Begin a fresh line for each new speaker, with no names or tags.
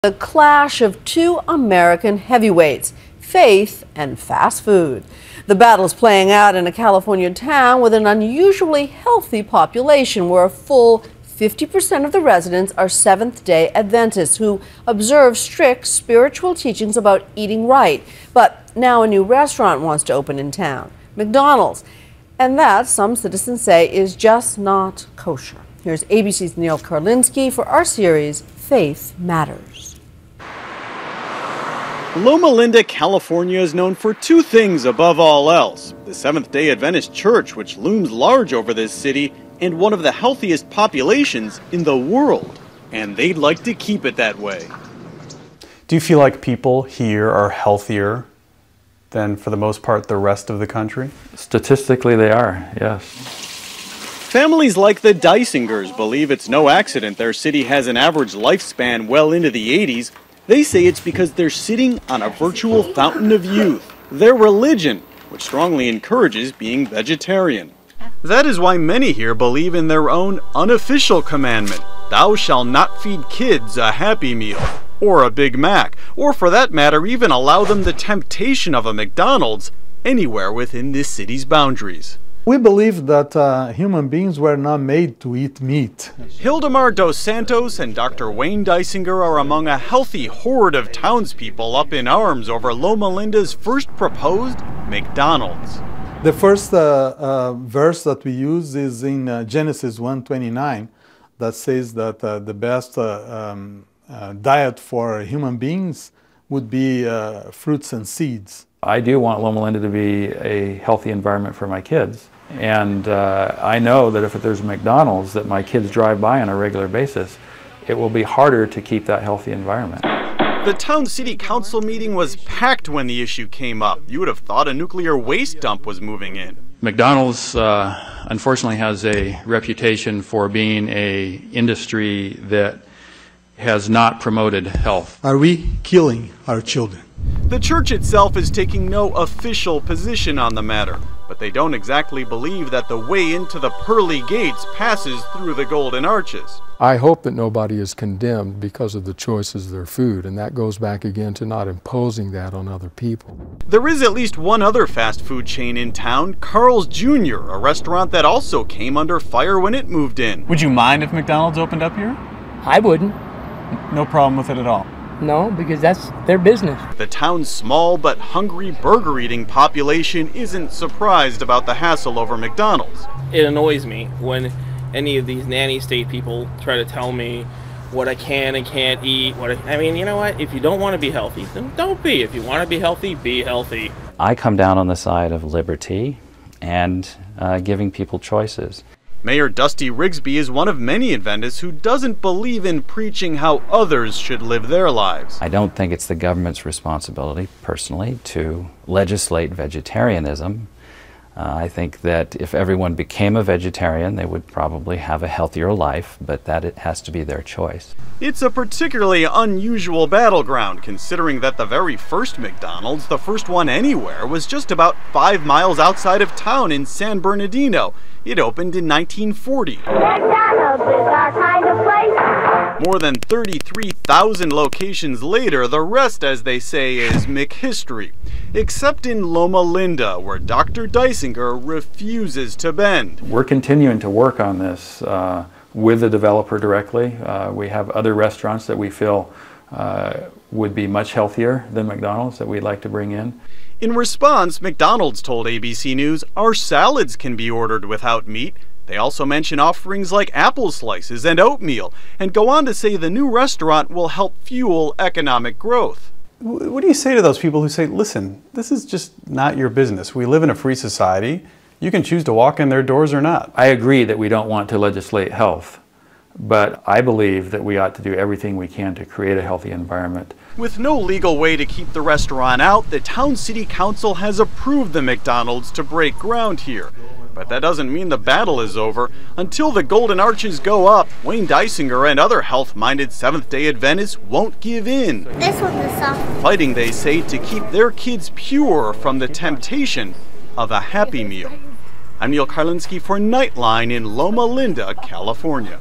The clash of two American heavyweights, faith and fast food. The battle's playing out in a California town with an unusually healthy population where a full 50% of the residents are Seventh-day Adventists who observe strict spiritual teachings about eating right. But now a new restaurant wants to open in town, McDonald's. And that, some citizens say, is just not kosher. Here's ABC's Neil Karlinsky for our series, Faith Matters.
Loma Linda, California is known for two things above all else: the Seventh-day Adventist Church, which looms large over this city, and one of the healthiest populations in the world. And they'd like to keep it that way.
Do you feel like people here are healthier than, for the most part, the rest of the country?
Statistically, they are, yes.
Families like the Dysingers believe it's no accident their city has an average lifespan well into the 80s. They say it's because they're sitting on a virtual fountain of youth, their religion, which strongly encourages being vegetarian. That is why many here believe in their own unofficial commandment: thou shalt not feed kids a Happy Meal, or a Big Mac, or for that matter even allow them the temptation of a McDonald's anywhere within this city's boundaries.
We believe that human beings were not made to eat meat.
Hildemar dos Santos and Dr. Wayne Dysinger are among a healthy horde of townspeople up in arms over Loma Linda's first proposed McDonald's.
The first verse that we use is in Genesis 1:29, that says that the best diet for human beings would be fruits and seeds.
I do want Loma Linda to be a healthy environment for my kids. And I know that if there's a McDonald's that my kids drive by on a regular basis, it will be harder to keep that healthy environment.
The town city council meeting was packed when the issue came up. You would have thought a nuclear waste dump was moving in.
McDonald's unfortunately has a reputation for being an industry that has not promoted health.
Are we killing our children?
The church itself is taking no official position on the matter, but they don't exactly believe that the way into the pearly gates passes through the golden arches.
I hope that nobody is condemned because of the choices of their food, and that goes back again to not imposing that on other people.
There is at least one other fast food chain in town, Carl's Jr., a restaurant that also came under fire when it moved in.
Would you mind if McDonald's opened up here?
I wouldn't.
No problem with it at all?
No, because that's their business.
The town's small but hungry burger-eating population isn't surprised about the hassle over McDonald's.
It annoys me when any of these nanny state people try to tell me what I can and can't eat. I mean, you know what? If you don't want to be healthy, then don't be. If you want to be healthy.
I come down on the side of liberty and giving people choices.
Mayor Dusty Rigsby is one of many Adventists who doesn't believe in preaching how others should live their lives.
I don't think it's the government's responsibility, personally, to legislate vegetarianism. I think that if everyone became a vegetarian, they would probably have a healthier life, but that it has to be their choice.
It's a particularly unusual battleground, considering that the very first McDonald's, the first one anywhere, was just about 5 miles outside of town in San Bernardino. It opened in 1940.
McDonald's is our kind of place.
More than 33,000 locations later, the rest, as they say, is McHistory. Except in Loma Linda, where Dr. Dysinger refuses to bend.
We're continuing to work on this with the developer directly. We have other restaurants that we feel would be much healthier than McDonald's that we'd like to bring in.
In response, McDonald's told ABC News our salads can be ordered without meat. They also mention offerings like apple slices and oatmeal, and go on to say the new restaurant will help fuel economic growth.
What do you say to those people who say, listen, this is just not your business. We live in a free society. You can choose to walk in their doors or not.
I agree that we don't want to legislate health, but I believe that we ought to do everything we can to create a healthy environment.
With no legal way to keep the restaurant out, the town city council has approved the McDonald's to break ground here. But that doesn't mean the battle is over. Until the golden arches go up, Wayne Dysinger and other health-minded Seventh-day Adventists won't give in.
This one's the soft.
Fighting, they say, to keep their kids pure from the temptation of a Happy Meal. I'm Neil Karlinsky for Nightline in Loma Linda, California.